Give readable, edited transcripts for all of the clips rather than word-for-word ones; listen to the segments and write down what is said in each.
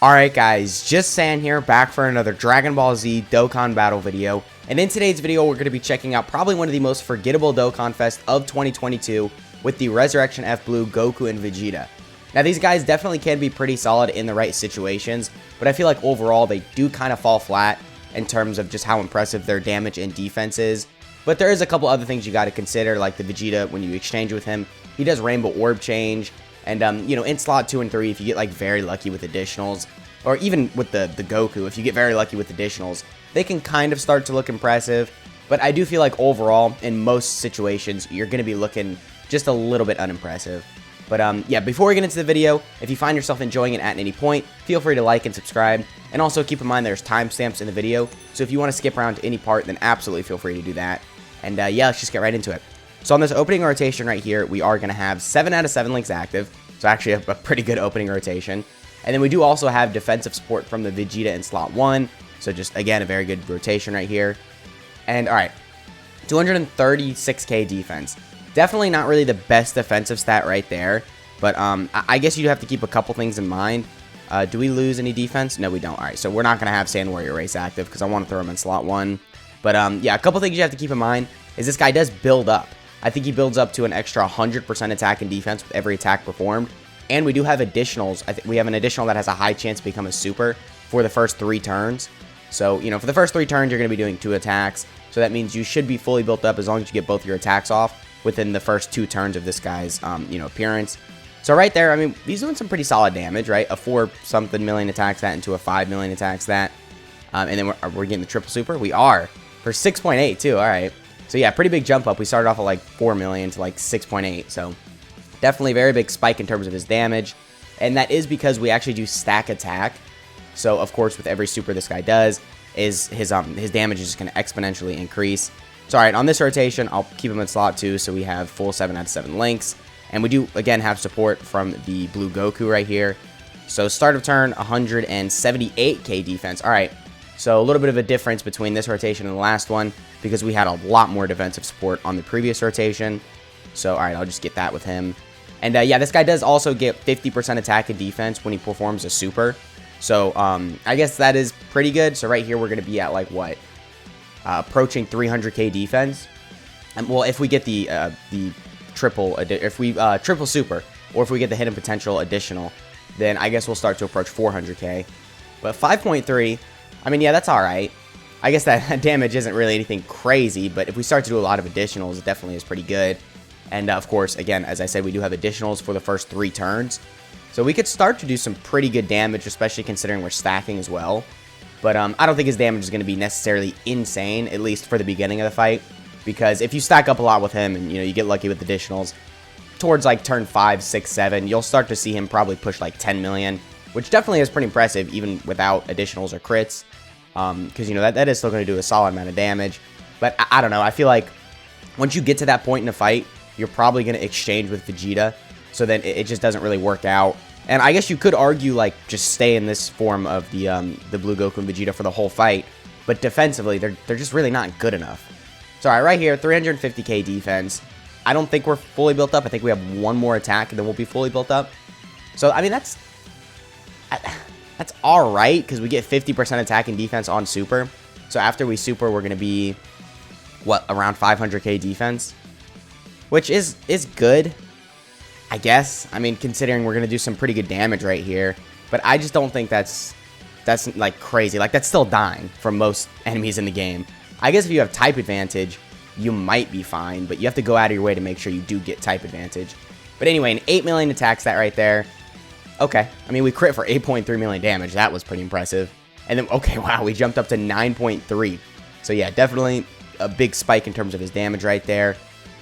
Alright guys, just San here, back for another Dragon Ball Z Dokkan battle video. And in today's video, we're going to be checking out probably one of the most forgettable Dokkan Fest of 2022 with the Resurrection F Blue, Goku, and Vegeta. Now these guys definitely can be pretty solid in the right situations, but I feel like overall they do kind of fall flat in terms of just how impressive their damage and defense is. But there is a couple other things you got to consider, like the Vegeta, when you exchange with him, he does Rainbow Orb change. And, you know, in slot 2 and 3, if you get, like, very lucky with additionals, or even with the Goku, if you get very lucky with additionals, they can kind of start to look impressive. But I do feel like overall, in most situations, you're going to be looking just a little bit unimpressive. But, yeah, before we get into the video, if you find yourself enjoying it at any point, feel free to like and subscribe. And also keep in mind there's timestamps in the video, so if you want to skip around to any part, then absolutely feel free to do that. And, yeah, let's just get right into it. So on this opening rotation right here, we are going to have 7 out of 7 links active. So actually a pretty good opening rotation. And then we do also have defensive support from the Vegeta in slot 1. So just, again, a very good rotation right here. And, alright, 236k defense. Definitely not really the best defensive stat right there. But I guess you have to keep a couple things in mind. Do we lose any defense? No, we don't. Alright, so we're not going to have Sand Warrior Race active because I want to throw him in slot 1. But, yeah, a couple things you have to keep in mind is this guy does build up. I think he builds up to an extra 100% attack and defense with every attack performed. And we do have additionals. I think we have an additional that has a high chance to become a super for the first 3 turns. So, you know, for the first 3 turns, you're going to be doing 2 attacks. So that means you should be fully built up as long as you get both your attacks off within the first 2 turns of this guy's, you know, appearance. So right there, I mean, he's doing some pretty solid damage, right? A 4-something million attacks that into a 5 million attacks that. And then we're getting the triple super. We are. For 6.8 too, all right. So yeah, pretty big jump up. We started off at like 4 million to like 6.8. So definitely a very big spike in terms of his damage. And that is because we actually do stack attack. So of course, with every super this guy does, is his damage is just going to exponentially increase. So all right, on this rotation, I'll keep him in slot 2. So we have full 7 out of 7 links. And we do, again, have support from the blue Goku right here. So start of turn, 178k defense. All right. So a little bit of a difference between this rotation and the last one because we had a lot more defensive support on the previous rotation. So, all right, I'll just get that with him. And, yeah, this guy does also get 50% attack and defense when he performs a super. So, I guess that is pretty good. So right here, we're going to be at, like, what? Approaching 300k defense. And, well, if we get the triple super, or if we get the hidden potential additional, then I guess we'll start to approach 400k. But 5.3... I mean, yeah, that's alright. I guess that damage isn't really anything crazy, but if we start to do a lot of additionals, it definitely is pretty good. And, of course, again, as I said, we do have additionals for the first 3 turns. So we could start to do some pretty good damage, especially considering we're stacking as well. But I don't think his damage is going to be necessarily insane, at least for the beginning of the fight. Because if you stack up a lot with him and, you know, you get lucky with additionals, towards, like, turn 5, 6, 7, you'll start to see him probably push, like, 10 million. Which definitely is pretty impressive, even without additionals or crits. Because, you know, that is still going to do a solid amount of damage. But, I don't know, I feel like once you get to that point in a fight, you're probably going to exchange with Vegeta. So then it just doesn't really work out. And I guess you could argue, like, just stay in this form of the Blue Goku and Vegeta for the whole fight. But defensively, they're just really not good enough. So, all right here, 350k defense. I don't think we're fully built up. I think we have 1 more attack, and then we'll be fully built up. So, I mean, that's alright, because we get 50% attack and defense on super. So after we super, we're going to be, what, around 500k defense? Which is good, I guess. I mean, considering we're going to do some pretty good damage right here. But I just don't think that's like, crazy. Like, that's still dying from most enemies in the game. I guess if you have type advantage, you might be fine. But you have to go out of your way to make sure you do get type advantage. But anyway, an 8 million attack stat right there. Okay, I mean, we crit for 8.3 million damage. That was pretty impressive. And then, okay, wow, we jumped up to 9.3. So, yeah, definitely a big spike in terms of his damage right there.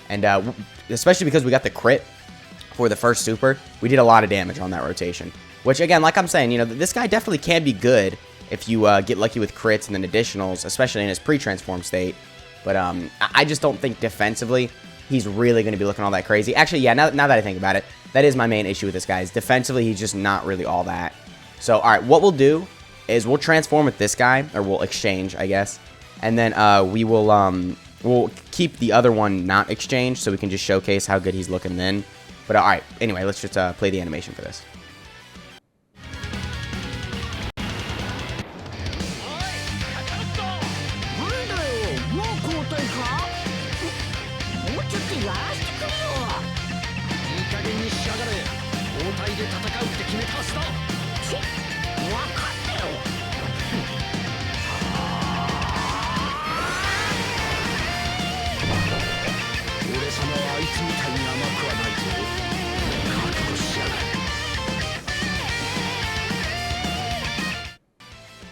And especially because we got the crit for the first super, we did a lot of damage on that rotation. Which, again, like I'm saying, you know, this guy definitely can be good if you get lucky with crits and then additionals, especially in his pre-transform state. But I just don't think defensively he's really going to be looking all that crazy. Actually, yeah, now that I think about it, that is my main issue with this guy. Is defensively, he's just not really all that. So, all right, what we'll do is we'll transform with this guy, or we'll exchange, I guess. And then we'll keep the other one not exchanged so we can just showcase how good he's looking then. But, all right, anyway, let's just play the animation for this.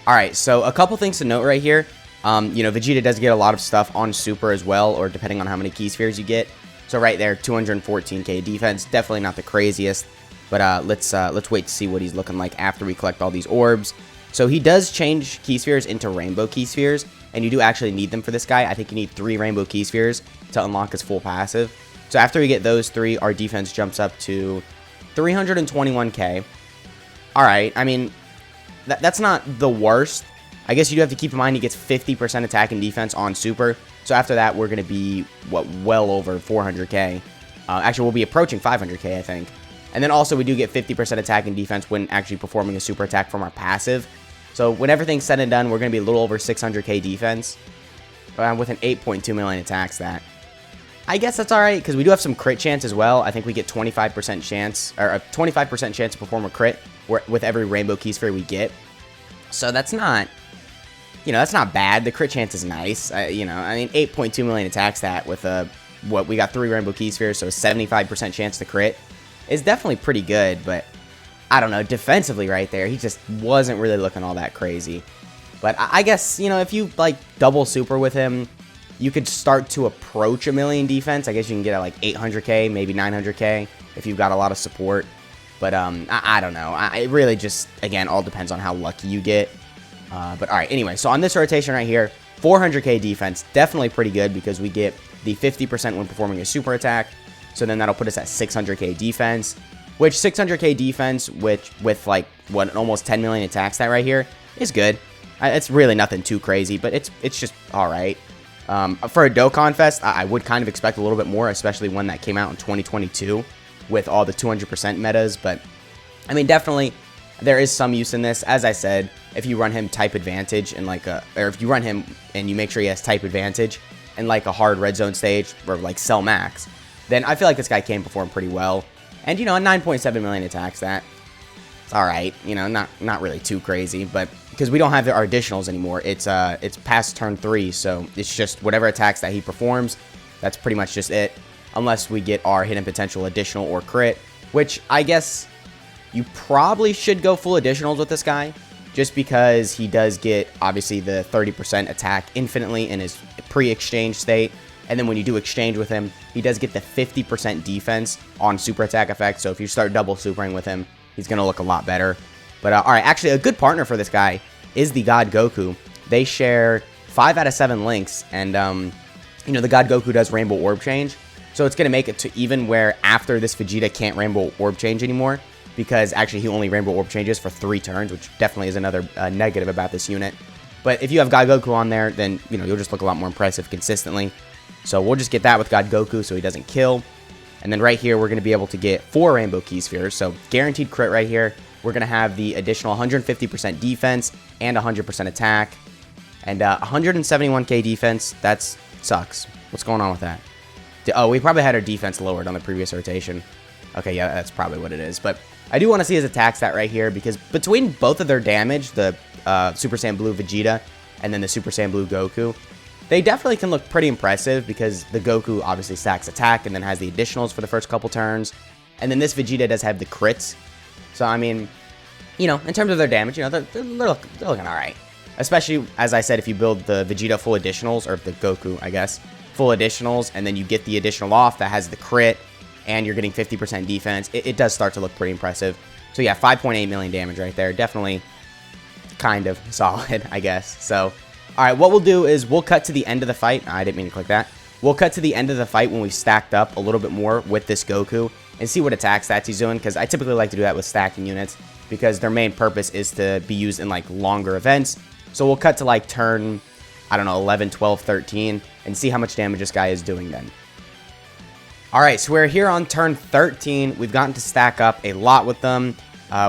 Alright, so a couple things to note right here. You know, Vegeta does get a lot of stuff on Super as well, or depending on how many key spheres you get. So right there, 214k defense, definitely not the craziest. But let's wait to see what he's looking like after we collect all these orbs. So he does change key spheres into rainbow key spheres, and you do actually need them for this guy. I think you need 3 rainbow key spheres to unlock his full passive. So after we get those 3, our defense jumps up to 321k. Alright, I mean, that's not the worst. I guess you do have to keep in mind he gets 50% attack and defense on Super. So after that, we're going to be, what, well over 400k. Actually, we'll be approaching 500k, I think. And then also, we do get 50% attack and defense when actually performing a super attack from our passive. So when everything's said and done, we're going to be a little over 600k defense. With an 8.2 million attack stat. I guess that's alright, because we do have some crit chance as well. I think we get 25% chance, or a 25% chance to perform a crit with every rainbow key sphere we get. So that's not, you know, that's not bad. The crit chance is nice. You know, I mean, 8.2 million attack stat with what we got 3 rainbow key spheres, so a 75% chance to crit is definitely pretty good. But I don't know, defensively right there, he just wasn't really looking all that crazy. But I guess, you know, if you like double super with him, you could start to approach a million defense. I guess you can get at like 800k, maybe 900k if you've got a lot of support. But I don't know. It really just, again, all depends on how lucky you get. But alright, anyway, so on this rotation right here, 400k defense, definitely pretty good because we get the 50% when performing a super attack. So then that'll put us at 600k defense, which 600k defense, which with like, what, almost 10 million attack stat right here, is good. It's really nothing too crazy, but it's just alright. For a Dokkan Fest, I would kind of expect a little bit more, especially when that came out in 2022 with all the 200% metas. But, I mean, definitely, there is some use in this. As I said, if you run him type advantage in like or if you run him and you make sure he has type advantage in like a hard red zone stage or like Cell Max, then I feel like this guy can perform pretty well. And, you know, a 9.7 million attack stat, it's alright. You know, not really too crazy, but because we don't have our additionals anymore, it's past turn 3, so it's just whatever attacks that he performs, that's pretty much just it. Unless we get our hidden potential additional or crit, which I guess you probably should go full additionals with this guy, just because he does get, obviously, the 30% attack infinitely in his pre-exchange state. And then when you do exchange with him, he does get the 50% defense on super attack effect. So if you start double supering with him, he's going to look a lot better. But, alright, actually, a good partner for this guy is the God Goku. They share 5 out of 7 links, and, you know, the God Goku does Rainbow Orb Change. So it's going to make it to even where after this Vegeta can't Rainbow Orb Change anymore, because actually he only Rainbow Orb Changes for 3 turns, which definitely is another negative about this unit. But if you have God Goku on there, then, you know, you'll just look a lot more impressive consistently. So we'll just get that with God Goku so he doesn't kill. And then right here, we're going to be able to get 4 Rainbow Key Spheres, so guaranteed crit right here. We're going to have the additional 150% defense and 100% attack. And 171k defense, that sucks. What's going on with that? Oh, we probably had our defense lowered on the previous rotation. Okay, yeah, that's probably what it is. But I do want to see his attack stat right here, because between both of their damage, the Super Saiyan Blue Vegeta and then the Super Saiyan Blue Goku, they definitely can look pretty impressive, because the Goku obviously stacks attack and then has the additionals for the first couple turns. And then this Vegeta does have the crits. So, I mean, you know, in terms of their damage, you know, they're looking alright. Especially, as I said, if you build the Vegeta full additionals, or the Goku, I guess, full additionals, and then you get the additional off that has the crit, and you're getting 50% defense, it does start to look pretty impressive. So yeah, 5.8 million damage right there. Definitely kind of solid, I guess. So, alright, what we'll do is we'll cut to the end of the fight. I didn't mean to click that. We'll cut to the end of the fight when we've stacked up a little bit more with this Goku and see what attack stats he's doing, because I typically like to do that with stacking units, because their main purpose is to be used in like longer events. So we'll cut to like turn, I don't know, 11, 12, 13, and see how much damage this guy is doing then. Alright, so we're here on turn 13. We've gotten to stack up a lot with them.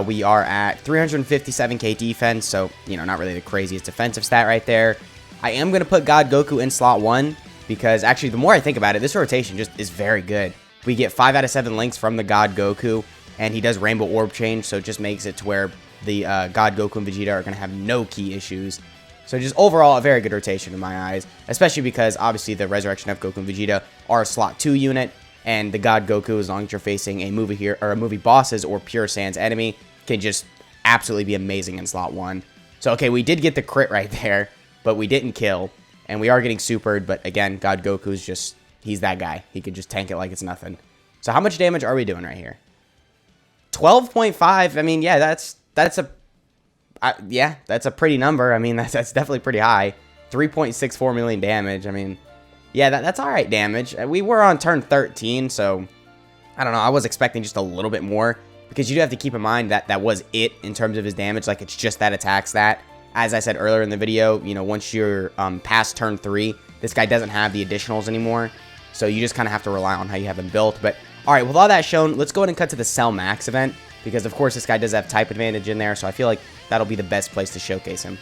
We are at 357k defense, so, you know, not really the craziest defensive stat right there. I am going to put God Goku in slot 1, because actually, the more I think about it, this rotation just is very good. We get 5 out of 7 links from the God Goku, and he does Rainbow Orb Change, so it just makes it to where the God Goku and Vegeta are going to have no key issues. So just overall, a very good rotation in my eyes, especially because obviously the Resurrection F Goku and Vegeta are a slot 2 unit, and the God Goku, as long as you're facing a movie bosses or pure Saiyans enemy, can just absolutely be amazing in slot 1. So, okay, we did get the crit right there, but we didn't kill. And we are getting supered, but again, God Goku's just, he's that guy. He could just tank it like it's nothing. So how much damage are we doing right here? 12.5. I mean, yeah, that's a pretty number. I mean, that's definitely pretty high. 3.64 million damage. I mean, yeah, that's all right damage. We were on turn 13, so I don't know. I was expecting just a little bit more because you do have to keep in mind that that was it in terms of his damage. Like, it's just that attack stat. As I said earlier in the video, you know, once you're past turn 3, this guy doesn't have the additionals anymore. So you just kind of have to rely on how you have him built. But, all right, with all that shown, let's go ahead and cut to the Cell Max event. Because, of course, this guy does have type advantage in there. So I feel like that'll be the best place to showcase him.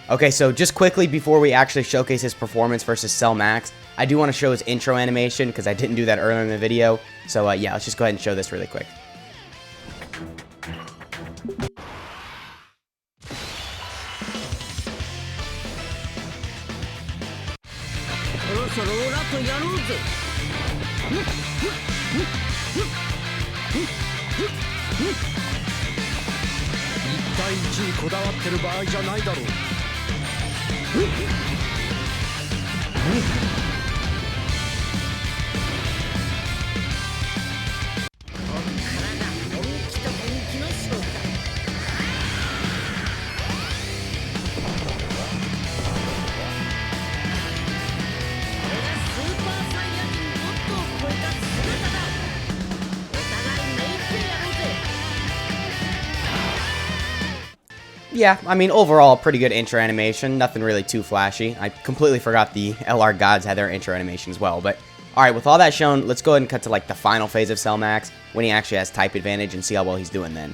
Okay, so just quickly before we actually showcase his performance versus Cell Max, I do want to show his intro animation because I didn't do that earlier in the video. So, yeah, let's just go ahead and show this really quick. Yeah, I mean, overall, pretty good intro animation. Nothing really too flashy. I completely forgot the LR Gods had their intro animation as well. But, alright, with all that shown, let's go ahead and cut to, like, the final phase of Cell Max, when he actually has type advantage, and see how well he's doing then.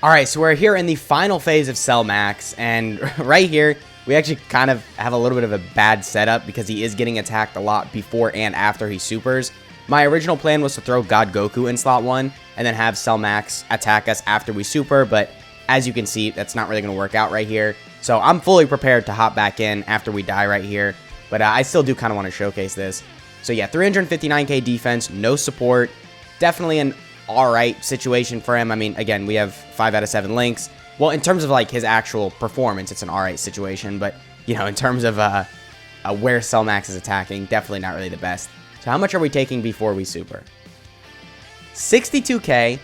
Alright, so we're here in the final phase of Cell Max, and right here, we actually kind of have a little bit of a bad setup, because he is getting attacked a lot before and after he supers. My original plan was to throw God Goku in slot 1, and then have Cell Max attack us after we super, but as you can see, that's not really going to work out right here. So I'm fully prepared to hop back in after we die right here. But I still do kind of want to showcase this. So yeah, 359k defense, no support. Definitely an alright situation for him. I mean, again, we have 5 out of 7 links. Well, in terms of like his actual performance, it's an alright situation. But, you know, in terms of where Cell Max is attacking, definitely not really the best. So how much are we taking before we super? 62k.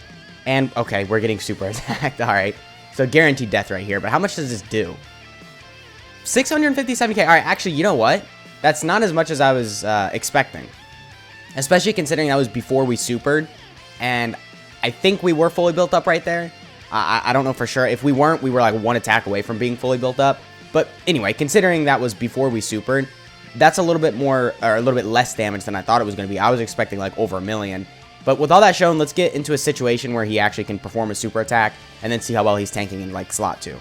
And, okay, we're getting super attacked. Alright. So guaranteed death right here, but how much does this do? 657k. All right, actually, you know what? That's not as much as I was expecting. Especially considering that was before we supered. And I think we were fully built up right there. I don't know for sure. If we weren't, we were like 1 attack away from being fully built up. But anyway, considering that was before we supered, that's a little bit more, or a little bit less damage than I thought it was going to be. I was expecting like over 1 million. But with all that shown, let's get into a situation where he actually can perform a super attack and then see how well he's tanking in like slot 2.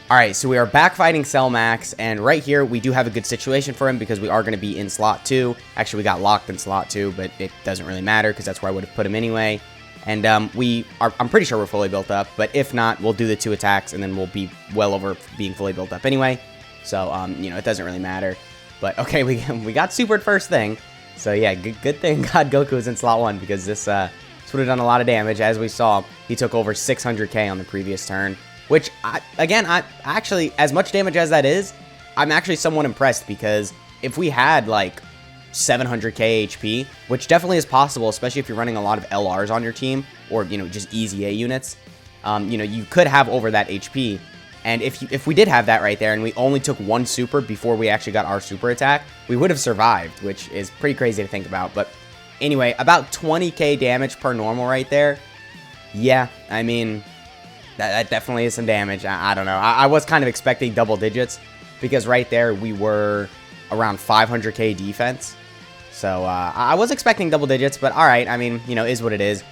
Alright, so we are back fighting Cell Max, and right here we do have a good situation for him because we are going to be in slot 2. Actually, we got locked in slot 2, but it doesn't really matter because that's where I would have put him anyway. And I'm pretty sure we're fully built up, but if not, we'll do the 2 attacks and then we'll be well over being fully built up anyway. So, you know, it doesn't really matter. But okay, we got supered first thing. So yeah, good thing God Goku is in slot 1 because this would have done a lot of damage. As we saw, he took over 600k on the previous turn, which, I actually, as much damage as that is, I'm actually somewhat impressed because if we had like 700k HP, which definitely is possible, especially if you're running a lot of LRs on your team or, you know, just easy A units, you know, you could have over that HP. And if we did have that right there and we only took 1 super before we actually got our super attack, we would have survived, which is pretty crazy to think about. But anyway, about 20k damage per normal right there. Yeah, I mean, that definitely is some damage. I don't know. I was kind of expecting double digits because right there we were around 500k defense. So I was expecting double digits, but all right. I mean, you know, is what it is.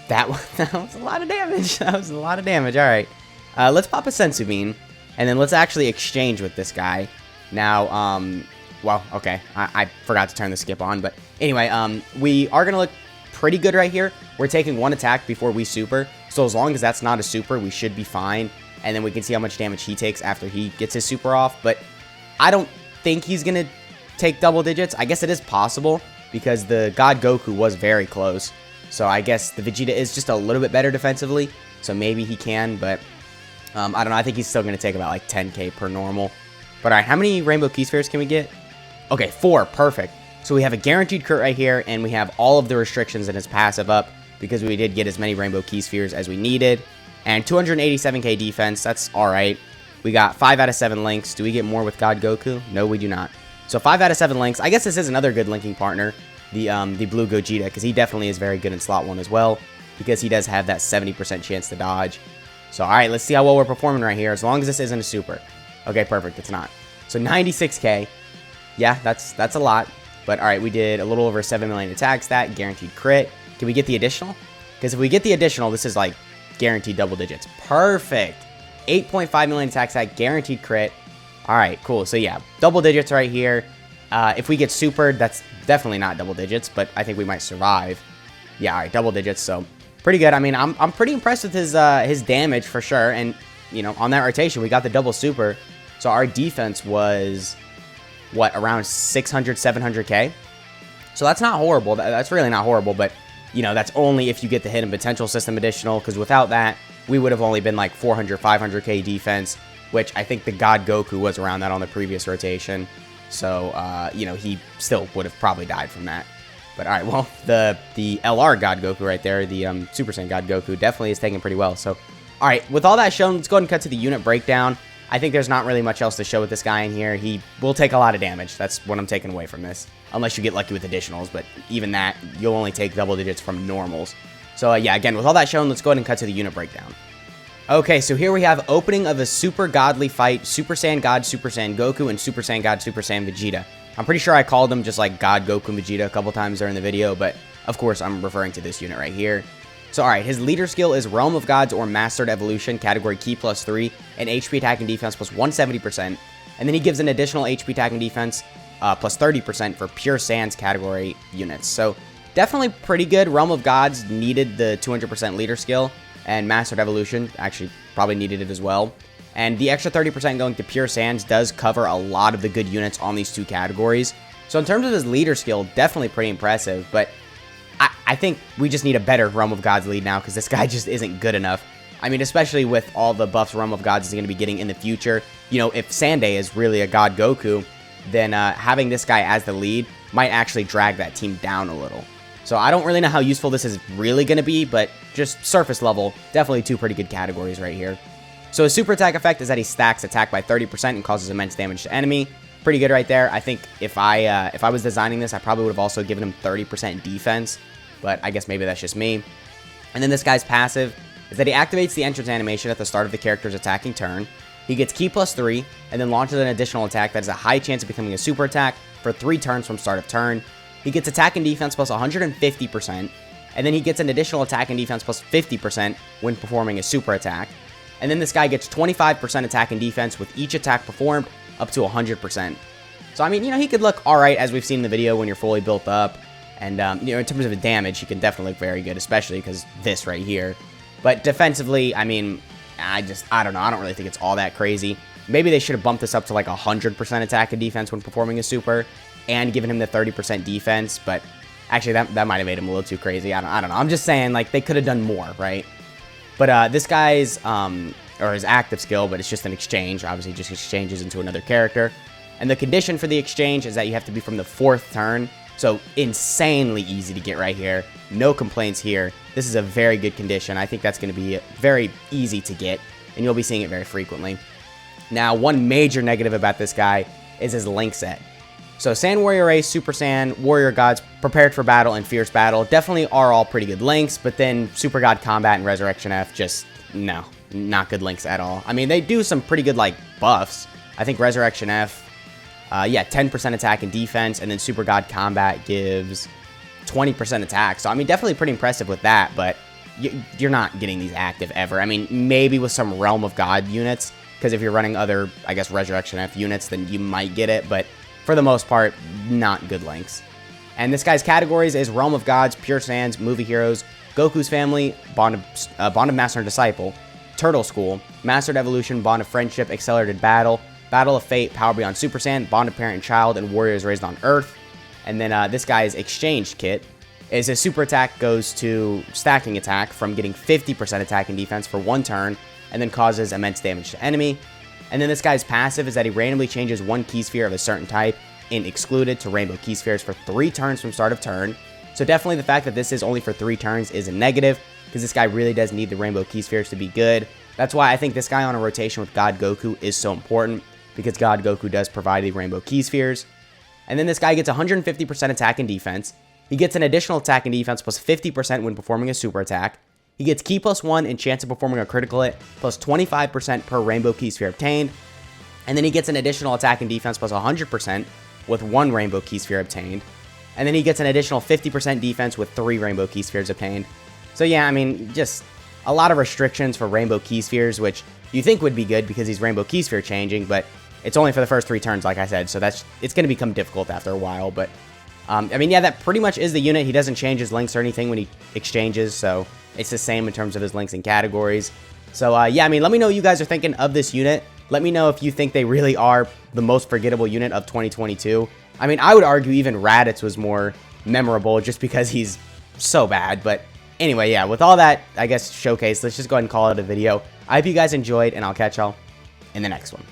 That was a lot of damage. That was a lot of damage. All right. Let's pop a Sensu Bean, and then let's actually exchange with this guy. Now, well, okay, I forgot to turn the skip on, but anyway, we are going to look pretty good right here. We're taking 1 attack before we super, so as long as that's not a super, we should be fine, and then we can see how much damage he takes after he gets his super off, but I don't think he's going to take double digits. I guess it is possible, because the God Goku was very close, so I guess the Vegeta is just a little bit better defensively, so maybe he can, but I don't know. I think he's still going to take about like 10k per normal. But all right, how many rainbow key spheres can we get? Okay, 4. Perfect. So we have a guaranteed crit right here, and we have all of the restrictions in his passive up because we did get as many rainbow key spheres as we needed. And 287k defense. That's all right. We got 5 out of 7 links. Do we get more with God Goku? No, we do not. So 5 out of 7 links. I guess this is another good linking partner, the blue Gogeta, because he definitely is very good in slot 1 as well, because he does have that 70% chance to dodge. So, all right, let's see how well we're performing right here, as long as this isn't a super. Okay, perfect. It's not. So 96k. Yeah, that's a lot. But, all right, we did a little over 7 million attack stat, guaranteed crit. Can we get the additional? Because if we get the additional, this is like guaranteed double digits. Perfect. 8.5 million attack stat, guaranteed crit. All right, cool. So, yeah, double digits right here. If we get supered, that's definitely not double digits, but I think we might survive. Yeah, all right, double digits, so pretty good. I mean, I'm pretty impressed with his damage for sure, and, you know, on that rotation, we got the double super, so our defense was, what, around 600, 700k? So that's not horrible. That's really not horrible, but, you know, that's only if you get the hidden potential system additional, because without that, we would have only been like 400, 500k defense, which I think the God Goku was around that on the previous rotation. So, you know, he still would have probably died from that. But, all right, well, the LR God Goku right there, the Super Saiyan God Goku, definitely is taking pretty well. So, all right, with all that shown, let's go ahead and cut to the unit breakdown. I think there's not really much else to show with this guy in here. He will take a lot of damage. That's what I'm taking away from this. Unless you get lucky with additionals, but even that, you'll only take double digits from normals. So, yeah, again, with all that shown, let's go ahead and cut to the unit breakdown. Okay, so here we have opening of a super godly fight, Super Saiyan God, Super Saiyan Goku, and Super Saiyan God, Super Saiyan Vegeta. I'm pretty sure I called them just like God, Goku, and Vegeta a couple times during the video, but of course I'm referring to this unit right here. So alright, his leader skill is Realm of Gods or Mastered Evolution, category Ki +3, and HP attack and defense plus 170%. And then he gives an additional HP attack and defense plus 30% for Pure Saiyans category units. So definitely pretty good. Realm of Gods needed the 200% leader skill, and Mastered Evolution actually probably needed it as well. And the extra 30% going to Pure Saiyans does cover a lot of the good units on these two categories. So in terms of his leader skill, definitely pretty impressive, but I think we just need a better Realm of Gods lead now, because this guy just isn't good enough. I mean, especially with all the buffs Realm of Gods is going to be getting in the future. You know, if Sunday is really a God Goku, then having this guy as the lead might actually drag that team down a little. So I don't really know how useful this is really going to be, but just surface level, definitely two pretty good categories right here. So his super attack effect is that he stacks attack by 30% and causes immense damage to enemy. Pretty good right there. I think if I was designing this, I probably would have also given him 30% defense, but I guess maybe that's just me. And then this guy's passive is that he activates the entrance animation at the start of the character's attacking turn. He gets Ki +3 and then launches an additional attack that has a high chance of becoming a super attack for 3 turns from start of turn. He gets attack and defense plus 150%, and then he gets an additional attack and defense plus 50% when performing a super attack. And then this guy gets 25% attack and defense with each attack performed up to 100%. So, I mean, you know, he could look alright as we've seen in the video when you're fully built up. And, you know, in terms of the damage, he can definitely look very good, especially because this right here. But defensively, I mean, I don't know. I don't really think it's all that crazy. Maybe they should have bumped this up to like 100% attack and defense when performing a super and given him the 30% defense. But actually, that might have made him a little too crazy. I don't know. I'm just saying, like, they could have done more, right? But this guy's, or his active skill, but it's just an exchange. Obviously, just exchanges into another character. And the condition for the exchange is that you have to be from the 4th turn. So, insanely easy to get right here. No complaints here. This is a very good condition. I think that's going to be very easy to get, and you'll be seeing it very frequently. Now, one major negative about this guy is his link set. So, Saiyan Warrior Ace, Super Saiyan, Warrior Gods, Prepared for Battle, and Fierce Battle definitely are all pretty good links, but then Super God Combat and Resurrection F just, no, not good links at all. I mean, they do some pretty good, like, buffs. I think Resurrection F, yeah, 10% attack and defense, and then Super God Combat gives 20% attack. So, I mean, definitely pretty impressive with that, but you're not getting these active ever. I mean, maybe with some Realm of God units, because if you're running other, I guess, Resurrection F units, then you might get it, but for the most part, not good links. And this guy's categories is Realm of Gods, Pure Saiyans, Movie Heroes, Goku's Family, Bond of Master and Disciple, Turtle School, Mastered Evolution, Bond of Friendship, Accelerated Battle, Battle of Fate, Power Beyond Super Saiyan, Bond of Parent and Child, and Warriors Raised on Earth. And then this guy's Exchange Kit is his super attack goes to stacking attack from getting 50% attack and defense for 1 turn, and then causes immense damage to enemy. And then this guy's passive is that he randomly changes one key sphere of a certain type in excluded to rainbow key spheres for 3 turns from start of turn. So definitely the fact that this is only for 3 turns is a negative, because this guy really does need the rainbow key spheres to be good. That's why I think this guy on a rotation with God Goku is so important, because God Goku does provide the rainbow key spheres. And then this guy gets 150% attack and defense. He gets an additional attack and defense plus 50% when performing a super attack. He gets key plus 1 and chance of performing a critical hit plus 25% per rainbow key sphere obtained. And then he gets an additional attack and defense plus 100% with 1 rainbow key sphere obtained. And then he gets an additional 50% defense with 3 rainbow key spheres obtained. So yeah, I mean, just a lot of restrictions for rainbow key spheres, which you think would be good because he's rainbow key sphere changing, but it's only for the first 3 turns, like I said, so it's going to become difficult after a while. But I mean, yeah, that pretty much is the unit. He doesn't change his links or anything when he exchanges, so it's the same in terms of his links and categories. So yeah, I mean, let me know what you guys are thinking of this unit. Let me know if you think they really are the most forgettable unit of 2022. I mean, I would argue even Raditz was more memorable just because he's so bad. But anyway, yeah, with all that, I guess, showcase, let's just go ahead and call it a video. I hope you guys enjoyed, and I'll catch y'all in the next one.